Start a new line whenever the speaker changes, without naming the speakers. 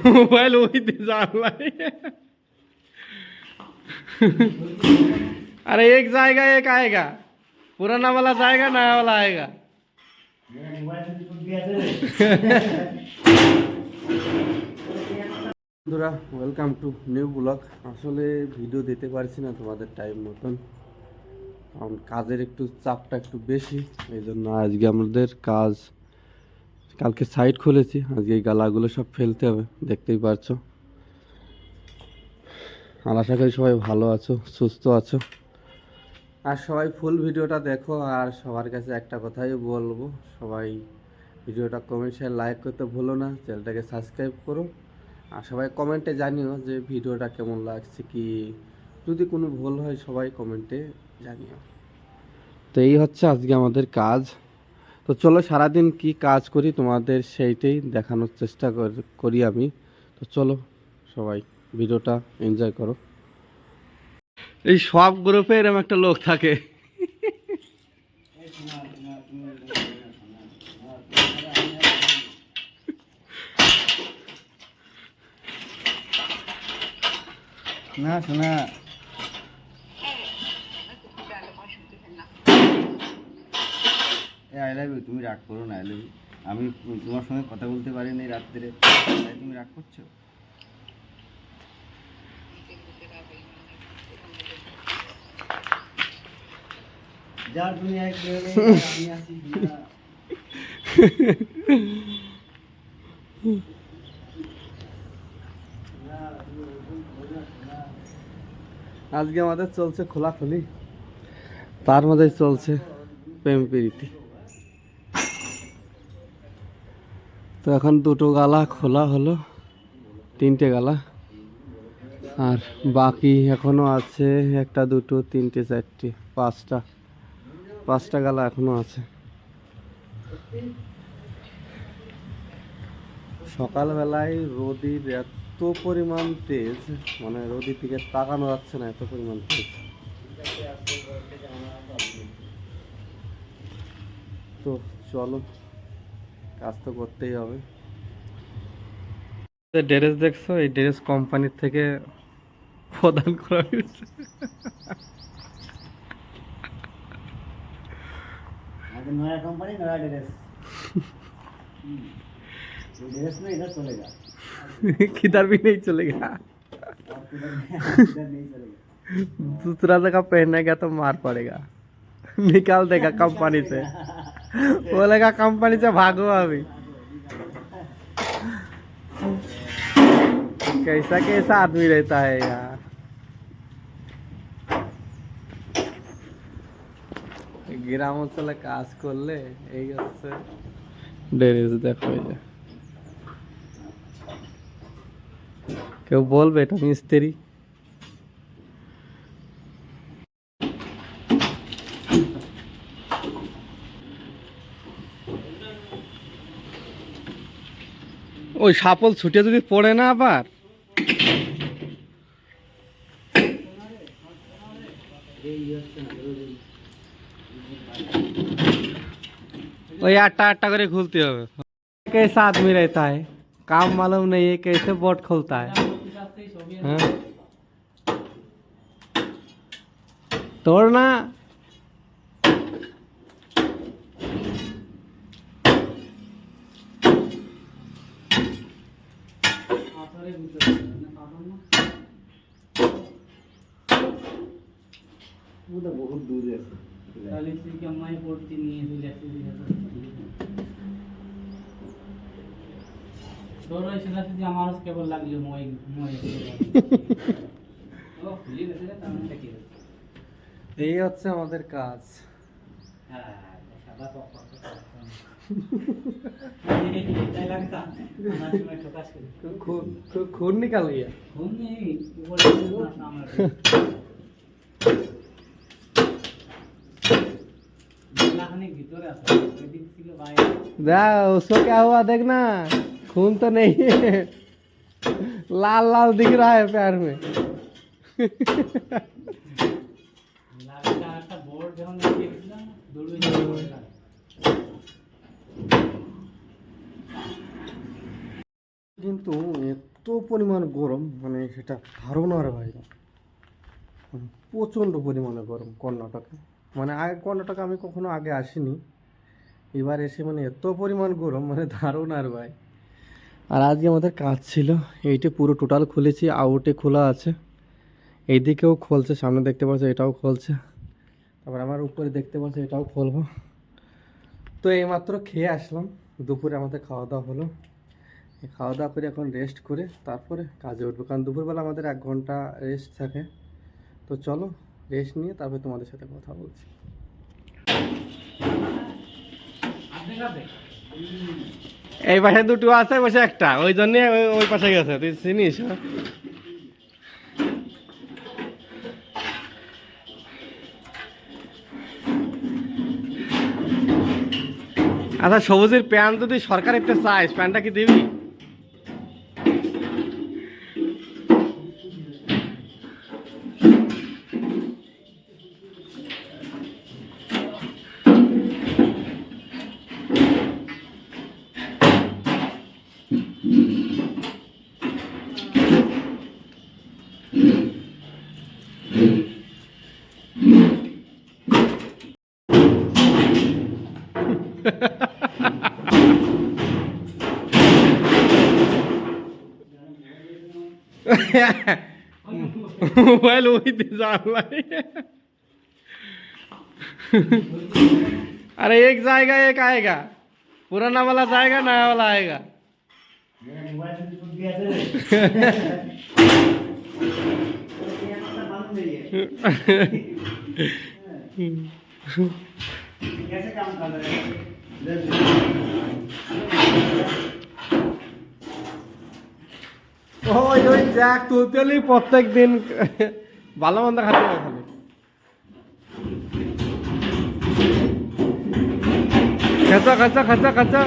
Mobile वही दे रहा है। अरे एक जाएगा एक आएगा, पुराना वाला जाएगा नया वाला आएगा। বন্ধুরা ওয়েলকাম টু নিউ ব্লগ। আসলে ভিডিও দিতে পারছি না তোমাদের টাইম মতন, কারণ কাজের একটু চাপটা একটু বেশি, এই জন্য আজকে আমাদের কাজ, কালকে সাইট খুলেছি, আজকে এই গালাগুলো সব ফেলতে হবে, দেখতেই পারছো। আর আশা করি সবাই ভালো আছো, সুস্থ আছো, আর সবাই ফুল ভিডিওটা দেখো। আর সবার কাছে একটা কথাই বলবো, সবাই ভিডিওটা কমেন্ট শেয়ার লাইক করতে ভুলো না, চ্যানেলটাকে সাবস্ক্রাইব করো। আর সবাই কমেন্টে জানিও যে ভিডিওটা কেমন লাগছে, কি যদি কোনো ভুল হয় সবাই কমেন্টে জানিও। তো এই হচ্ছে আজকে আমাদের কাজ। তো চলো সারাদিন কি কাজ করি তোমাদের সেইটাই দেখানোর চেষ্টা করি আমি। তো চলো সবাই ভিডিওটা এনজয় করো। এই সব গ্রুপে এরকম একটা লোক থাকে। না শোনা, আই লাভ ইউ, তুমি রাগ করো না। আই লাভ ইউ, আমি তোমার সঙ্গে কথা বলতে পারিনি রাত্রে, তাই তুমি রাগ করছো? যা তুমি এক আমি আসি। আজকে আমাদের চলছে খোলাখুলি, তার মধ্যে চলছে প্রেম প্রীতি। তো এখন দুটো গালা খোলা হলো, তিনটে গালা, আর বাকি এখনো আছে একটা দুটো তিনটে চারটে পাঁচটা গালা এখনো আছে। সকালবেলায় রোদির এত পরিমাণ তেজ, মানে রোদির দিকে তাকানো যাচ্ছে না, এত পরিমাণ তেজ। তো চলো, কাজ তো করতেই হবে। ড্রেস দেখছো, এই ড্রেস কোম্পানির থেকে প্রদান করা হয়েছে। नया कंपनी नया ड्रेस, ड्रेस में इधर चलेगा, किधर भी नहीं चलेगा, दूसरा जगह पहनेगा तो मार पड़ेगा, निकाल देगा कंपनी से, बोलेगा कंपनी से भागो अभी। कैसा कैसा आदमी रहता है यार। গ্রাম অঞ্চলে কাজ করলে এই হচ্ছে ড্রেস। দেখো কেউ বলবে এটা মিস্ত্রি। ওই সাপল ছুটে যদি পড়ে না আবার, ওই आटा करे खुलते হবে। कैसा आदमी रहता है, काम मालूम नहीं है, कैसे बोट खोलता है। हाँ? तोड़ना बहुत दूर है, কেবল লাগলো এই হচ্ছে আমাদের কাজ। खून निकाल गया, खून नहीं, उसको क्या हुआ देखना, खून तो नहीं है, लाल लाल दिख रहा है पैर में। बोर्ड কিন্তু এত পরিমাণ গরম মানে সেটা ধারণার বাইরে, মানে প্রচণ্ড পরিমাণে গরম কর্ণাটকে। মানে আগে কর্ণাটকে আমি কখনো আগে আসিনি, এবার এসে মানে এত পরিমাণ গরম মানে ধারণার বাইরে। আর আজকে আমাদের কাজ ছিল, এইটা পুরো টোটাল খুলেছি, আউটে খোলা আছে, এইদিকেও খুলছে, সামনে দেখতে পাচ্ছ এটাও খুলছে, তারপর আমার উপরে দেখতে পাচ্ছ এটাও খুলবো। তো এইমাত্র খেয়ে আসলাম, দুপুরে আমাদের খাওয়া দাওয়া হলো, খাওয়া দাওয়া করে এখন রেস্ট করে তারপরে কাজে উঠবো, কারণ দুপুরবেলা আমাদের 1 ঘন্টা রেস্ট থাকে। তো চলো রেস্ট নিয়ে তারপরে তোমাদের সাথে কথা বলছি। এই পাশে দুটো আছে, বসে একটা, ওই জন্য ওই পাশে গেছে, তুই চিনিস? আচ্ছা, সবুজের প্যান্ট যদি সরকার একটা চাইস, প্যান্টটা কি দিবি? मोबाइल वही दे अरे एक जाएगा एक आएगा, पुराना वाला जाएगा नया वाला आएगा। कैसे काम कर रहे हैं? ওই ওই জ্যাক তুলতেলি প্রত্যেক দিন ভালো মন্দ খাতে হবে খালি। খেচা খেচা খেচা খেচা